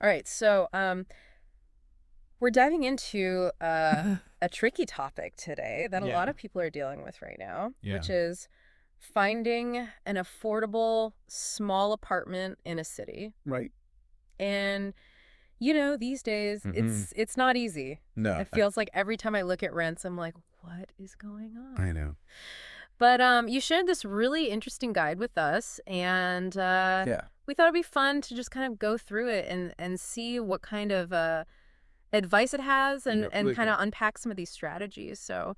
All right, so we're diving into a tricky topic today that a lot Yeah. of people are dealing with right now, Yeah. which is finding an affordable small apartment in a city. Right. And these days Hmm. it's not easy. No, It feels like every time I look at rents, I'm like, what is going I on? know. But you shared this really interesting guide with us, and Yeah. we thought it'd be fun to just kind of go through it and see what kind of advice it has Yeah. and kind of unpack some of these strategies. So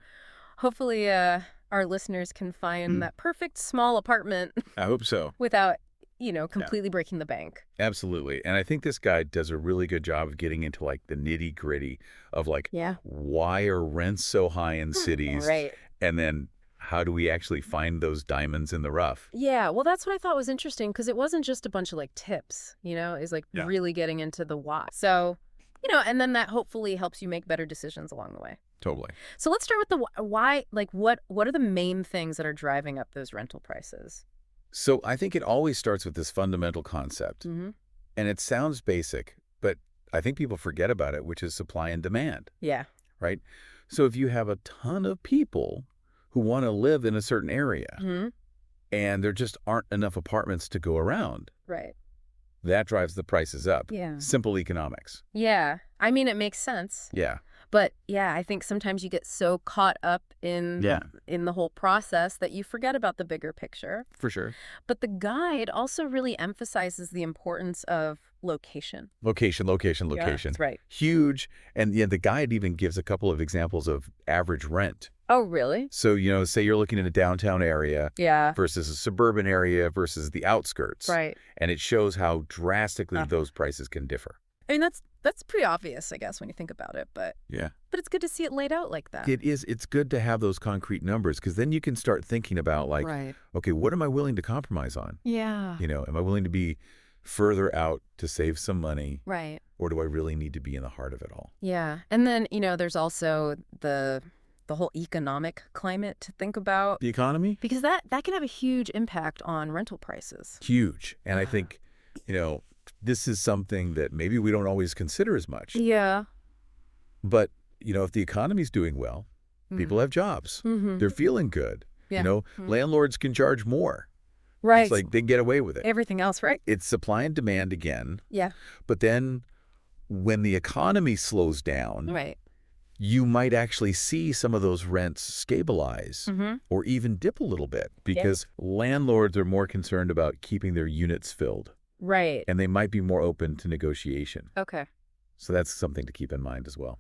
hopefully our listeners can find that perfect small apartment I hope so. without, Yeah. completely breaking the bank. Absolutely. And I think this guy does a really good job of getting into like the nitty gritty of like, Yeah. why are rents so high in cities? Right. And then how do we actually find those diamonds in the rough? Yeah, well, that's what I thought was interesting because it wasn't just a bunch of like tips, is like Yeah. really getting into the why. So, and then that hopefully helps you make better decisions along the way. Totally. So let's start with the why. Like, what are the main things that are driving up those rental prices? So I think it always starts with this fundamental concept. Mm-hmm. And it sounds basic, but I think people forget about it, which is supply and demand, Yeah. right? So if you have a ton of people who want to live in a certain area Mm-hmm. and there just aren't enough apartments to go around, Right. that drives the prices up. Yeah. Simple economics. Yeah. I mean, it makes sense. Yeah. But yeah, I think sometimes you get so caught up Yeah, in the whole process that you forget about the bigger picture. for sure. But the guide also really emphasizes the importance of location. Location, location, Yeah, location. that's right. Huge. And yeah, the guide even gives a couple of examples of average rent. Oh, really? So, say you're looking in a downtown area Yeah. versus a suburban area versus the outskirts. Right. And it shows how drastically those prices can differ. I mean, that's pretty obvious, I guess, when you think about it, but Yeah. it's good to see it laid out like that. It is. It's good to have those concrete numbers because then you can start thinking about like, Right. okay, what am I willing to compromise on? Yeah. Am I willing to be further out to save some money, Right. or do I really need to be in the heart of it all? Yeah. And then, there's also the whole economic climate to think about The economy? because that can have a huge impact on rental prices. Huge. And I think, this is something that maybe we don't always consider as much. Yeah. But, if the economy's doing well, people have jobs. Mm-hmm. They're feeling good. Yeah. Landlords can charge more. Right. It's like they get away with it. Everything else, right? It's supply and demand again. Yeah. But then when the economy slows down, Right. you might actually see some of those rents stabilize Mm-hmm. or even dip a little bit because landlords are more concerned about keeping their units filled, Right. and they might be more open to negotiation. Okay. So that's something to keep in mind as well.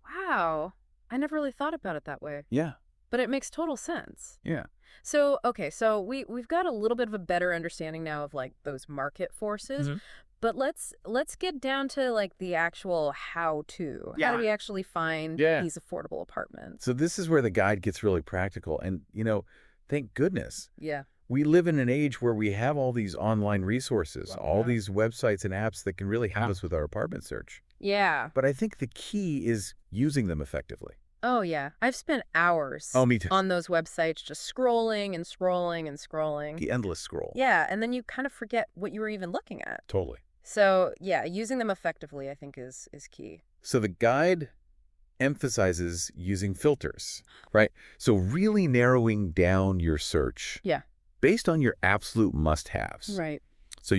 Wow. I never really thought about it that way, Yeah. but it makes total sense. Yeah. So, okay, so we've got a little bit of a better understanding now of like those market forces, Mhm. but let's get down to like the actual how to. How Yeah. do we actually find Yeah. these affordable apartments? So this is where the guide gets really practical. And, thank goodness. Yeah. We live in an age where we have all these online resources, all Yeah. these websites and apps that can really help us with our apartment search. Yeah. But I think the key is using them effectively. Oh, yeah. I've spent hours Oh, me too. on those websites just scrolling and scrolling and scrolling. The endless scroll. Yeah, and then you kind of forget what you were even looking at. Totally. So, yeah, using them effectively, I think, is key. So the guide emphasizes using filters, right? So really narrowing down your search Yeah. based on your absolute must-haves. Right. So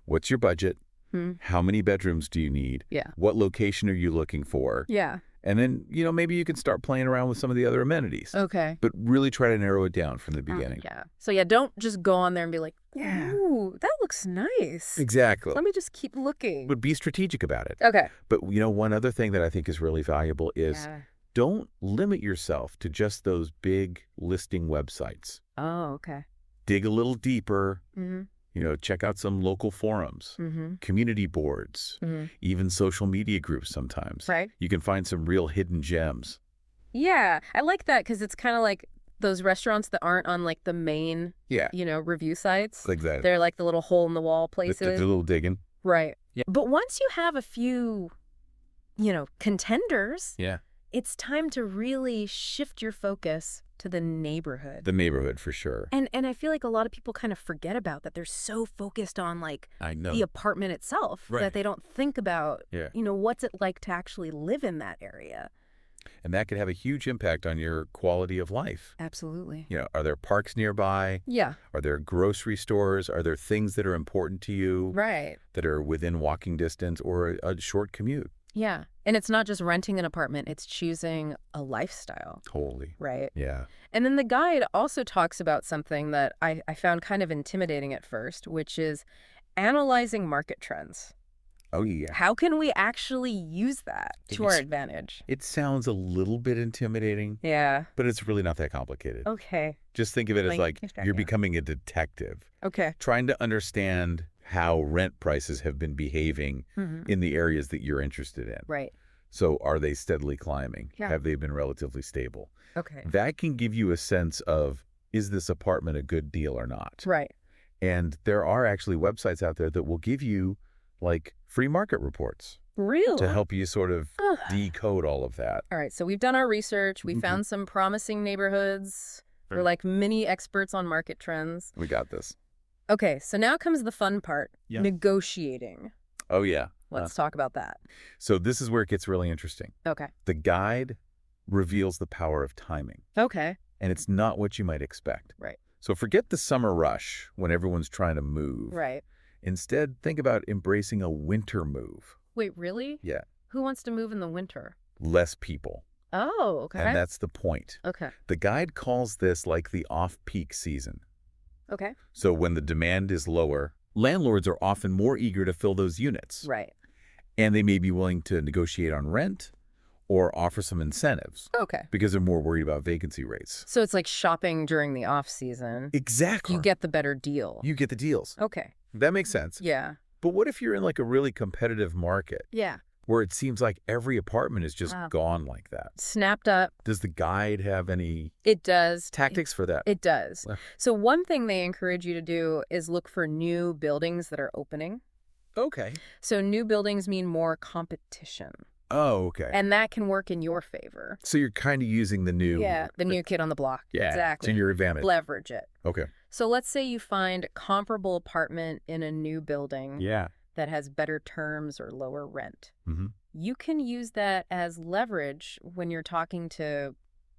what's your budget? Hmm. How many bedrooms do you need? Yeah. What location are you looking for? Yeah. And then, maybe you can start playing around with some of the other amenities. Okay. But really try to narrow it down from the beginning. Yeah. So, yeah, don't just go on there and be like, Yeah. ooh, that looks nice. Exactly. Let me just keep looking. But be strategic about it. Okay. But, one other thing that I think is really valuable is Yeah. don't limit yourself to just those big listing websites. Oh, okay. Dig a little deeper, Mm-hmm. check out some local forums, Mm-hmm. community boards, Mm-hmm. even social media groups sometimes. Right. You can find some real hidden gems. Yeah. I like that because it's kind of like those restaurants that aren't on like the main, Yeah. review sites. Like that. They're like the little hole in the wall The places. little digging. Right. Yeah. But once you have a few, contenders, Yeah. it's time to really shift your focus to the neighborhood. The neighborhood, for sure. And I feel like a lot of people kind of forget about that. They're so focused on like I know. the apartment itself Right. that they don't think about, Yeah. what's it like to actually live in that area. And that could have a huge impact on your quality of life. Absolutely. Are there parks nearby? Yeah, Are there grocery stores? Are there things that are important to you right. that are within walking distance or a short commute? Yeah. And it's not just renting an apartment, it's choosing a lifestyle, Totally. right? Yeah. And then the guide also talks about something that I found kind of intimidating at first, which is analyzing market trends. Oh, yeah. How can we actually use that to our It's- advantage? It sounds a little bit intimidating, Yeah. but it's really not that complicated. Okay. Just think of it as like Yeah. you're becoming a detective, Okay. trying to understand how rent prices have been behaving in the areas that you're interested in. Right. So are they steadily climbing? Yeah. Have they been relatively stable? Okay. That can give you a sense of, is this apartment a good deal or not? Right. And there are actually websites out there that will give you like free market reports Really? to help you sort of Ugh. decode all of that. All right. So we've done our research. We Mhm. found some promising neighborhoods. We're Right. like mini experts on market trends. We got this. Okay. So now comes the fun part, Yeah. negotiating. Oh, yeah. Let's talk about that. So this is where it gets really interesting. Okay. The guide reveals the power of timing, Okay. and it's not what you might expect. Right. So forget the summer rush when everyone's trying to move. Right. Instead, think about embracing a winter move. Wait, really? Yeah. Who wants to move in the winter? Less people. Oh, okay. And that's the point. Okay. The guide calls this like the off-peak season. Okay. So when the demand is lower, landlords are often more eager to fill those units. Right. And they may be willing to negotiate on rent or offer some incentives Okay. because they're more worried about vacancy rates. So it's like shopping during the off season. Exactly. You get the better deal. You get the deals. Okay. That makes sense. Yeah. But what if you're in like a really competitive market Yeah. where it seems like every apartment is just Wow. gone like that? Snapped up. Does the guide have any It does. tactics for that? It does. Well. So one thing they encourage you to do is look for new buildings that are opening. Okay. So new buildings mean more competition. Oh, okay. And that can work in your favor. So you're kind of using the new... Yeah. The new kid on the block. Yeah, Exactly. to your advantage. Leverage it. Okay. So let's say you find a comparable apartment in a new building Yeah. that has better terms or lower rent. Mm-hmm. You can use that as leverage when you're talking to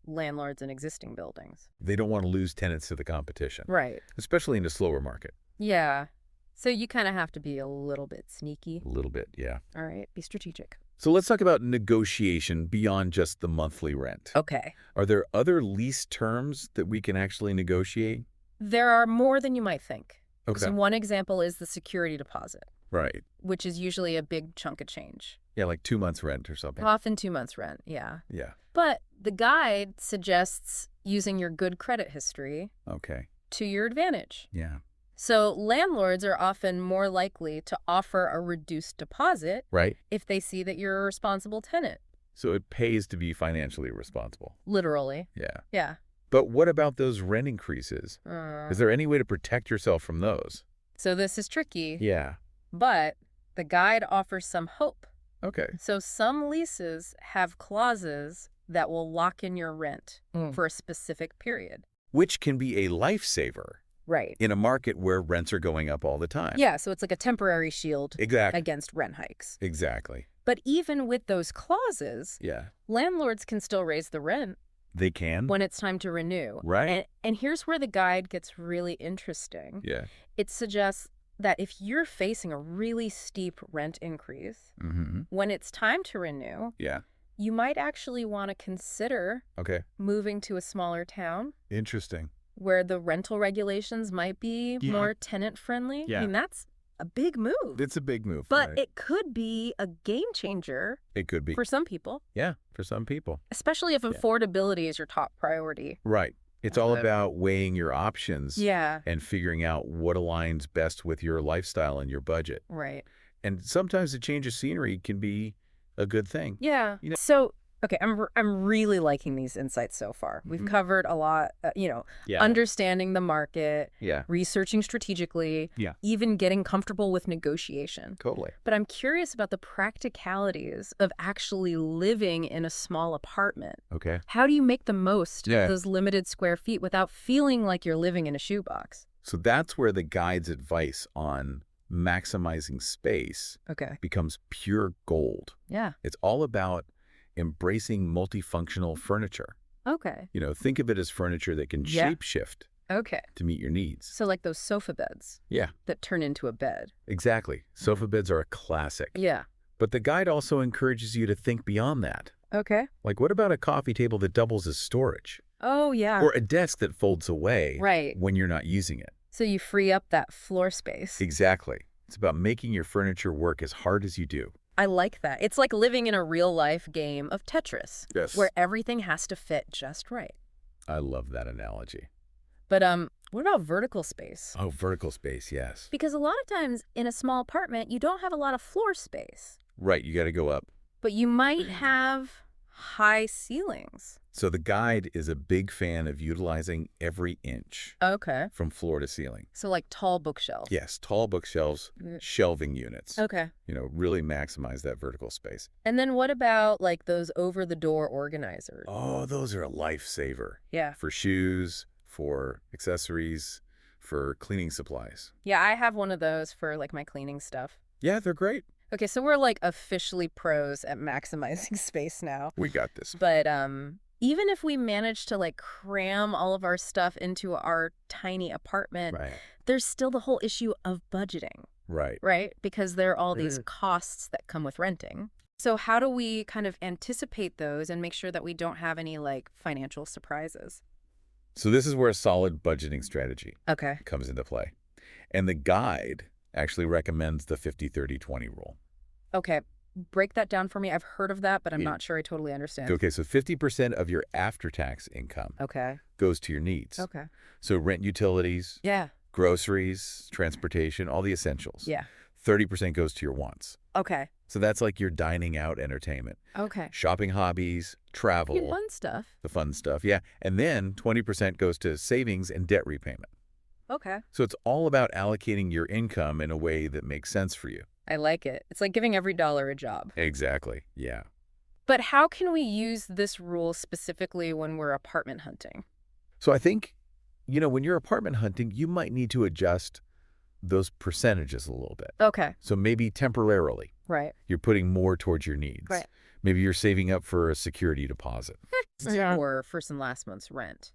landlords in existing buildings. They don't want to lose tenants to the competition, Right. especially in a slower market. Yeah. So you kind of have to be a little bit sneaky. A little bit, yeah. All right. Be strategic. So let's talk about negotiation beyond just the monthly rent. Okay. Are there other lease terms that we can actually negotiate? There are more than you might think. Okay. So one example is the security deposit, Right. which is usually a big chunk of change. Yeah, like 2 months rent or something. Often 2 months rent. Yeah. Yeah. But the guide suggests using your good credit history Okay. to your advantage. Yeah. So landlords are often more likely to offer a reduced deposit Right. if they see that you're a responsible tenant. So it pays to be financially responsible. Literally. Yeah. Yeah. But what about those rent increases? Uh, Is there any way to protect yourself from those? so this is tricky, Yeah. but the guide offers some hope. Okay. So some leases have clauses that will lock in your rent for a specific period. Which can be a lifesaver Right. in a market where rents are going up all the time. Yeah, so it's like a temporary shield Exactly. against rent hikes. Exactly. But even with those clauses, Yeah. landlords can still raise the rent They can. when it's time to renew. Right. And here's where the guide gets really interesting. Yeah. It suggests that if you're facing a really steep rent increase, Mm-hmm. when it's time to renew, Yeah. you might actually want to consider Okay. moving to a smaller town Interesting. where the rental regulations might be Yeah. more tenant friendly. Yeah. I mean, that's a big move. It's a big move. But right? it could be a game changer It could be. for some people, Yeah, for some people. especially if affordability is your top priority. Right. It's all Uh, about weighing your options Yeah, and figuring out what aligns best with your lifestyle and your budget. right. And sometimes a change of scenery can be a good thing. Yeah. You know- So Okay, I'm really liking these insights so far. We've Mhm. covered a lot, Yeah. understanding the market, Yeah. researching strategically, Yeah. even getting comfortable with negotiation. Totally. But I'm curious about the practicalities of actually living in a small apartment. Okay. How do you make the most Yeah. of those limited square feet without feeling like you're living in a shoebox? So that's where the guide's advice on maximizing space Okay. becomes pure gold. Yeah. It's all about embracing multifunctional furniture. Okay. Think of it as furniture that can Yeah. shapeshift Okay. to meet your needs. So like those sofa beds Yeah, that turn into a bed. exactly. Sofa beds are a classic. Yeah. But the guide also encourages you to think beyond that. Okay. Like, what about a coffee table that doubles as storage? Oh, yeah. Or a desk that folds away Right. when you're not using it? So you free up that floor space. Exactly. It's about making your furniture work as hard as you do. I like that. It's like living in a real-life game of Tetris, Yes. where everything has to fit just right. I love that analogy. But what about vertical space? Oh, vertical space, yes. Because a lot of times in a small apartment, you don't have a lot of floor space, Right, you got to go up. but you might have high ceilings. So the guide is a big fan of utilizing every inch Okay. from floor to ceiling. So like tall bookshelves. Yes, tall bookshelves, Mm. shelving units. Okay. Really maximize that vertical space. And then what about like those over-the-door organizers? Oh, those are a lifesaver Yeah. for shoes, for accessories, for cleaning supplies. Yeah, I have one of those for like my cleaning stuff. Yeah, they're great. Okay, so we're like officially pros at maximizing space now. We got this. But even if we manage to like cram all of our stuff into our tiny apartment, Right. there's still the whole issue of budgeting, Right. right? Because there are all these costs that come with renting. So how do we kind of anticipate those and make sure that we don't have any like financial surprises? So this is where a solid budgeting strategy Okay. comes into play. And the guide actually recommends the 50-30-20 rule. Okay. Break that down for me. I've heard of that, but I'm Yeah. not sure I totally understand. Okay, so 50% of your after-tax income Okay. goes to your needs. Okay. So rent, utilities, Yeah. groceries, transportation, all the essentials. Yeah. 30% goes to your wants. Okay. So that's like your dining out entertainment, Okay. shopping hobbies, travel, Yeah, fun stuff. the fun stuff. Yeah. And then 20% goes to savings and debt repayment. Okay. So it's all about allocating your income in a way that makes sense for you. I like it. It's like giving every dollar a job. Exactly. Yeah. But how can we use this rule specifically when we're apartment hunting? So I think, when you're apartment hunting, you might need to adjust those percentages a little bit. Okay. So maybe temporarily, Right. you're putting more towards your needs. Right. Maybe you're saving up for a security deposit. Yeah. Or first and last month's rent.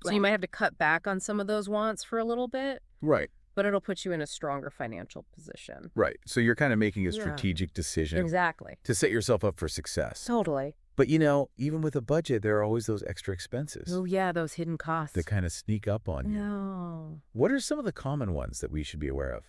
So you Right. might have to cut back on some of those wants for a little bit, Right. but it'll put you in a stronger financial position. Right. So you're kind of making a Yeah. strategic decision Exactly. to set yourself up for success. Totally. But, even with a budget, there are always those extra expenses Oh, yeah, those hidden costs. that kind of sneak up on you. No. What are some of the common ones that we should be aware of?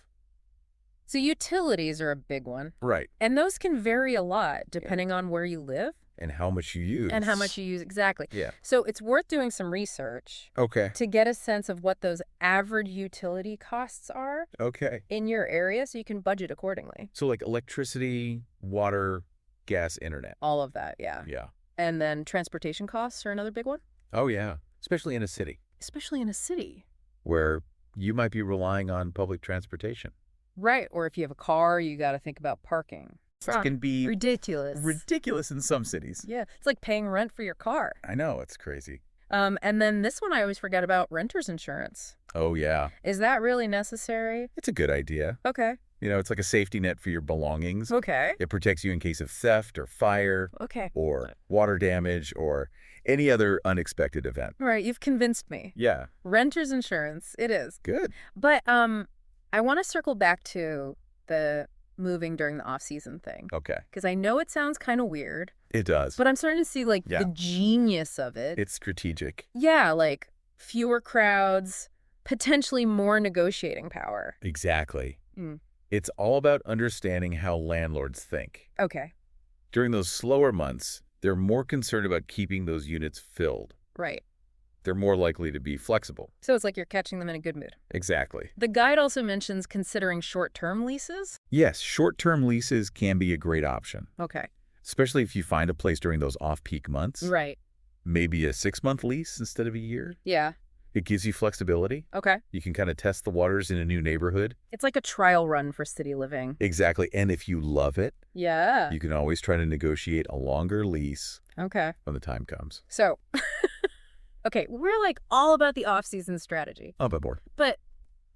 So utilities are a big one. Right. And those can vary a lot depending on where you live And how much you use. and how much you use. Exactly. Yeah. So it's worth doing some research Okay. to get a sense of what those average utility costs are Okay. in your area so you can budget accordingly. So like electricity, water, gas, internet. All of that, yeah. Yeah. And then transportation costs are another big one, Oh, yeah. Especially in a city especially in a city. where you might be relying on public transportation. Right. Or if you have a car, you got to think about parking. It can be Ridiculous. ridiculous in some cities. Yeah. It's like paying rent for your car. I know, it's crazy. And then this one I always forget about, renter's insurance. Oh, yeah. Is that really necessary? It's a good idea. Okay. It's like a safety net for your belongings. Okay. It protects you in case of theft or fire Okay. or water damage or any other unexpected event. All right. You've convinced me. Yeah. Renter's insurance. It is. Good. But I want to circle back to the moving during the off-season thing. Okay. Because I know it sounds kind of weird, It does. but I'm starting to see like Yeah. the genius of it. It's strategic. Yeah, like fewer crowds, potentially more negotiating power. Exactly. Mm. It's all about understanding how landlords think. Okay. During those slower months, they're more concerned about keeping those units filled. Right. They're more likely to be flexible. So it's like you're catching them in a good mood. Exactly. The guide also mentions considering short-term leases. Yes, short-term leases can be a great option. Okay. especially if you find a place during those off-peak months. Right. Maybe a 6-month lease instead of a year. Yeah. It gives you flexibility. Okay. You can kind of test the waters in a new neighborhood. It's like a trial run for city living. Exactly. And if you love it, Yeah. you can always try to negotiate a longer lease Okay. when the time comes. So, okay, we're like all about the off-season strategy. Oh, but more. But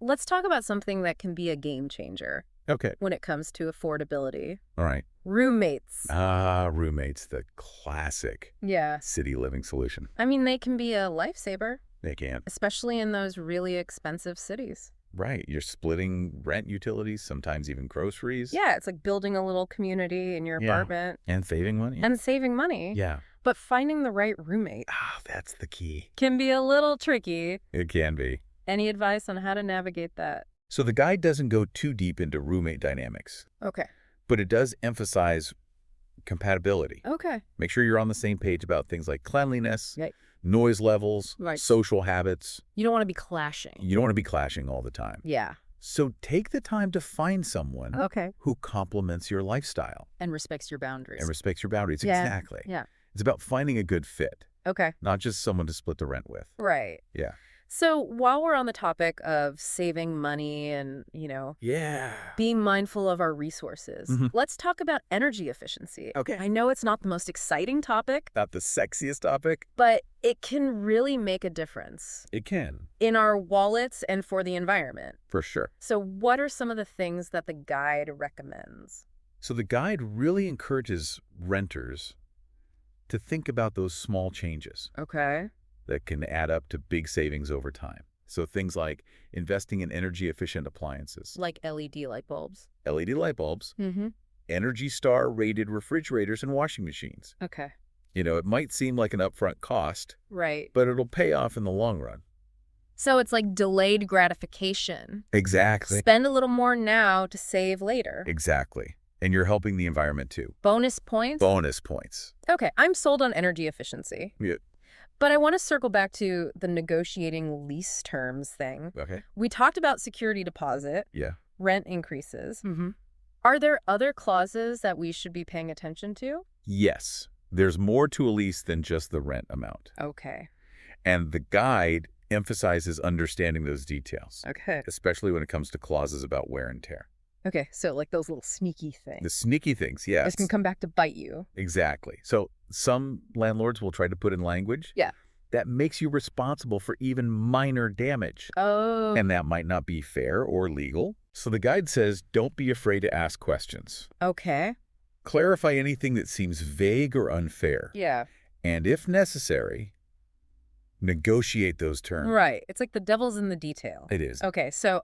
let's talk about something that can be a game changer Okay. when it comes to affordability. All right. Roommates. Roommates, the classic Yeah. city living solution. I mean, they can be a lifesaver, They can. especially in those really expensive cities. Right. You're splitting rent, utilities, sometimes even groceries. Yeah, it's like building a little community in your Yeah. apartment And saving money. and saving money. Yeah. But finding the right roommate That's the key. can be a little tricky. It can be. Any advice on how to navigate that? So the guide doesn't go too deep into roommate dynamics, Okay. but it does emphasize compatibility. Okay. Make sure you're on the same page about things like cleanliness, Right. noise levels, Right. social habits. You don't want to be clashing. You don't want to be clashing all the time. Yeah. So take the time to find someone Okay. who complements your lifestyle And respects your boundaries. and respects your boundaries. Yeah. Exactly. Yeah. It's about finding a good fit, Okay. not just someone to split the rent with. Right. Yeah. So while we're on the topic of saving money and, Yeah. being mindful of our resources, Mhm. let's talk about energy efficiency. Okay. I know it's not the most exciting topic, Not the sexiest topic. but it can really make a difference It can, in our wallets and for the environment. for sure. So what are some of the things that the guide recommends? So the guide really encourages renters to think about those small changes Okay. that can add up to big savings over time. So things like investing in energy-efficient appliances, Like LED light bulbs. LED light bulbs, Mm-hmm. Energy Star rated refrigerators and washing machines. Okay. It might seem like an upfront cost, Right. but it'll pay off in the long run. So it's like delayed gratification. Exactly. Spend a little more now to save later. Exactly. And you're helping the environment too. Bonus points? Bonus points. Okay, I'm sold on energy efficiency. Yeah. But I want to circle back to the negotiating lease terms thing. Okay. We talked about security deposit, Yeah. rent increases. Mm-hmm. Are there other clauses that we should be paying attention to? Yes. There's more to a lease than just the rent amount. Okay. And the guide emphasizes understanding those details, Okay. especially when it comes to clauses about wear and tear. Okay, so like those little sneaky things. The sneaky things, yes. This can come back to bite you. Exactly. So some landlords will try to put in language Yeah. that makes you responsible for even minor damage. Oh. And that might not be fair or legal. So the guide says, don't be afraid to ask questions. Okay. Clarify anything that seems vague or unfair. Yeah. And if necessary, negotiate those terms. Right. It's like the devil's in the detail. It is. Okay, so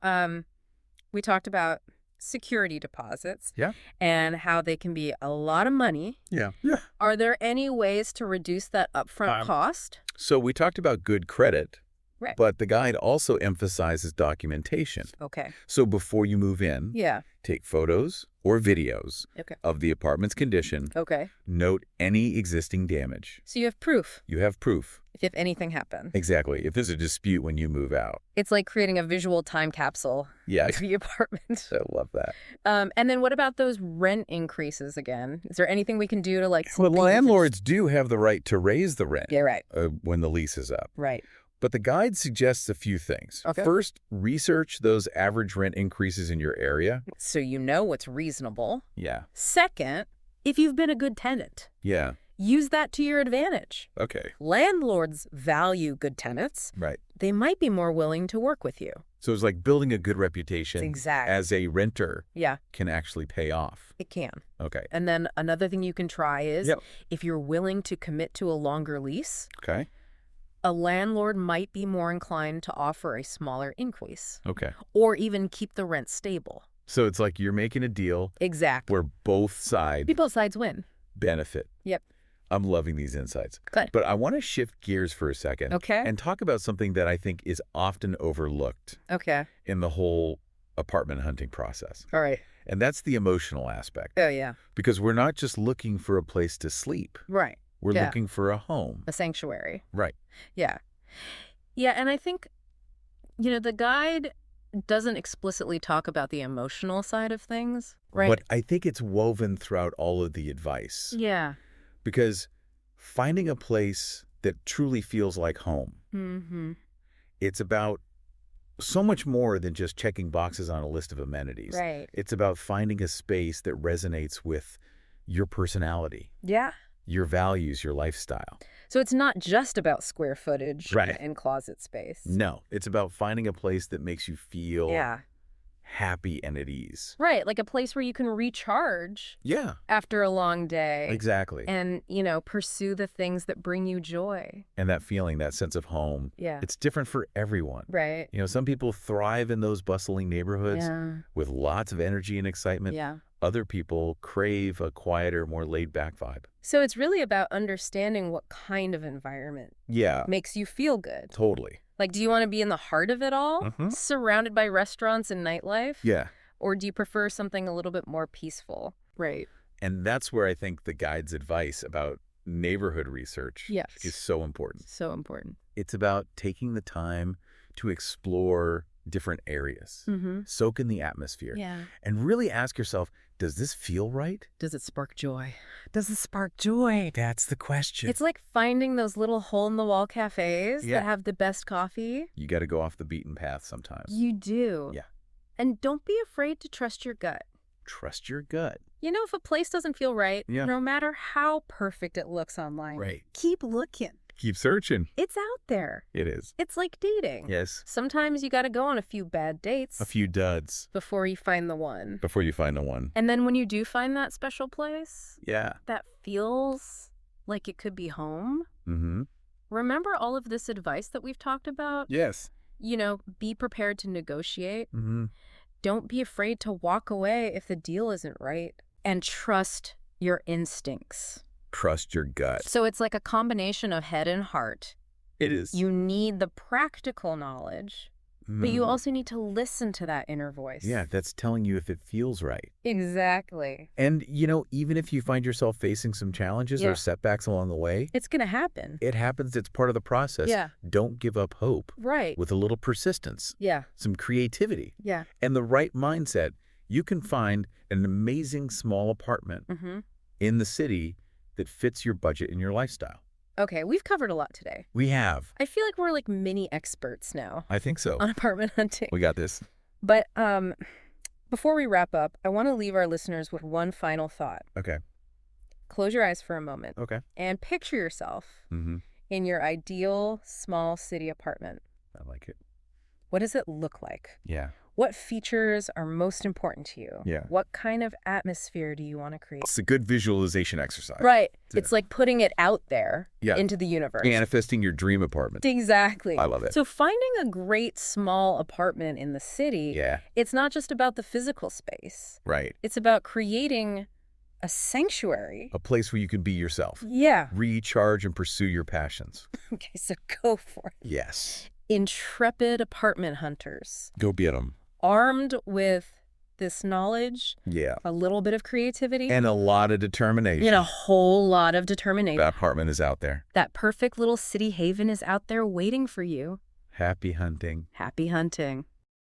we talked about security deposits. Yeah. And how they can be a lot of money. Yeah. Are there any ways to reduce that upfront cost? So we talked about good credit, Right. but the guide also emphasizes documentation. Okay. So before you move in, Yeah. take photos or videos Okay. of the apartment's condition. Okay. Note any existing damage. So you have proof You have proof. if anything happened. Exactly. If there's a dispute when you move out. It's like creating a visual time capsule Yeah, of the apartment. I love that. And then what about those rent increases again? Is there anything we can do to like... Well, speed this? landlords do have the right to raise the rent Yeah, right. when the lease is up. Right. But the guide suggests a few things. Okay. First, research those average rent increases in your area. So you know what's reasonable. Yeah. Second, if you've been a good tenant, Yeah. use that to your advantage. Okay. Landlords value good tenants. Right. They might be more willing to work with you. So it's like building a good reputation Exactly. as a renter Yeah, can actually pay off. it can. Okay. And then another thing you can try is Yep. if you're willing to commit to a longer lease, Okay. a landlord might be more inclined to offer a smaller increase Okay. or even keep the rent stable. So it's like you're making a deal Exactly. where both sides Both sides win. benefit. Yep. I'm loving these insights. Good. But I want to shift gears for a second. Okay. And talk about something that I think is often overlooked Okay. in the whole apartment hunting process. All right. And that's the emotional aspect. Oh, yeah. Because we're not just looking for a place to sleep. Right. We're Yeah. looking for a home. A sanctuary. Right. Yeah. Yeah, and I think, the guide doesn't explicitly talk about the emotional side of things, right? But I think it's woven throughout all of the advice. Yeah. Because finding a place that truly feels like home, Mm-hmm. it's about so much more than just checking boxes on a list of amenities. Right. It's about finding a space that resonates with your personality, Yeah. your values, your lifestyle. So it's not just about square footage Right. and closet space. No, it's about finding a place that makes you feel Yeah. happy and at ease. Right. Like a place where you can recharge Yeah, after a long day. exactly. And, pursue the things that bring you joy. And that feeling, that sense of home, Yeah. it's different for everyone. Right. Some people thrive in those bustling neighborhoods Yeah. with lots of energy and excitement. Yeah. Other people crave a quieter, more laid-back vibe. So it's really about understanding what kind of environment Yeah, makes you feel good. totally. Like, do you want to be in the heart of it all, Mhm. surrounded by restaurants and nightlife? Yeah. Or do you prefer something a little bit more peaceful? Right. And that's where I think the guide's advice about neighborhood research Yes. is so important. So important. It's about taking the time to explore different areas, Mm-hmm. soak in the atmosphere, Yeah. and really ask yourself, does this feel right? Does it spark joy? Does it spark joy? That's the question. It's like finding those little hole-in-the-wall cafes Yeah. that have the best coffee. You got to go off the beaten path sometimes. You do. Yeah. And don't be afraid to trust your gut. Trust your gut. If a place doesn't feel right, Yeah. no matter how perfect it looks online, Right. keep looking. Keep searching. It's out there. It is. It's like dating. Yes. Sometimes you got to go on a few bad dates A few duds before you find the one. before you find the one. And then when you do find that special place Yeah. that feels like it could be home, Mm-hmm. remember all of this advice that we've talked about? Yes. Be prepared to negotiate. Mm-hmm. Don't be afraid to walk away if the deal isn't right. And trust your instincts. Trust your gut. So it's like a combination of head and heart. It is. You need the practical knowledge, but you Mhm. also need to listen to that inner voice. Yeah, that's telling you if it feels right. Exactly. And, even if you find yourself facing some challenges Yeah. or setbacks along the way, It's going to happen. it happens. It's part of the process. Yeah. Don't give up hope. Right. With a little persistence, Yeah. some creativity, Yeah. and the right mindset, you can find an amazing small apartment Mm-hmm. in the city that fits your budget and your lifestyle. Okay, we've covered a lot today. We have. I feel like we're like mini experts now I think so. on apartment hunting. We got this. But before we wrap up, I want to leave our listeners with one final thought. Okay. Close your eyes for a moment Okay. and picture yourself Mm-hmm. in your ideal small city apartment. I like it. What does it look like? Yeah. What features are most important to you? Yeah. What kind of atmosphere do you want to create? It's a good visualization exercise. Right. Yeah. It's like putting it out there Yeah. into the universe. Manifesting your dream apartment. Exactly. I love it. So finding a great small apartment in the city, Yeah. it's not just about the physical space. Right. It's about creating a sanctuary. A place where you can be yourself. Yeah. Recharge and pursue your passions. Okay, so go for it. Yes. Intrepid apartment hunters, Go get them. armed with this knowledge, Yeah. a little bit of creativity, And a lot of determination. and a whole lot of determination. That apartment is out there. That perfect little city haven is out there waiting for you. Happy hunting. Happy hunting.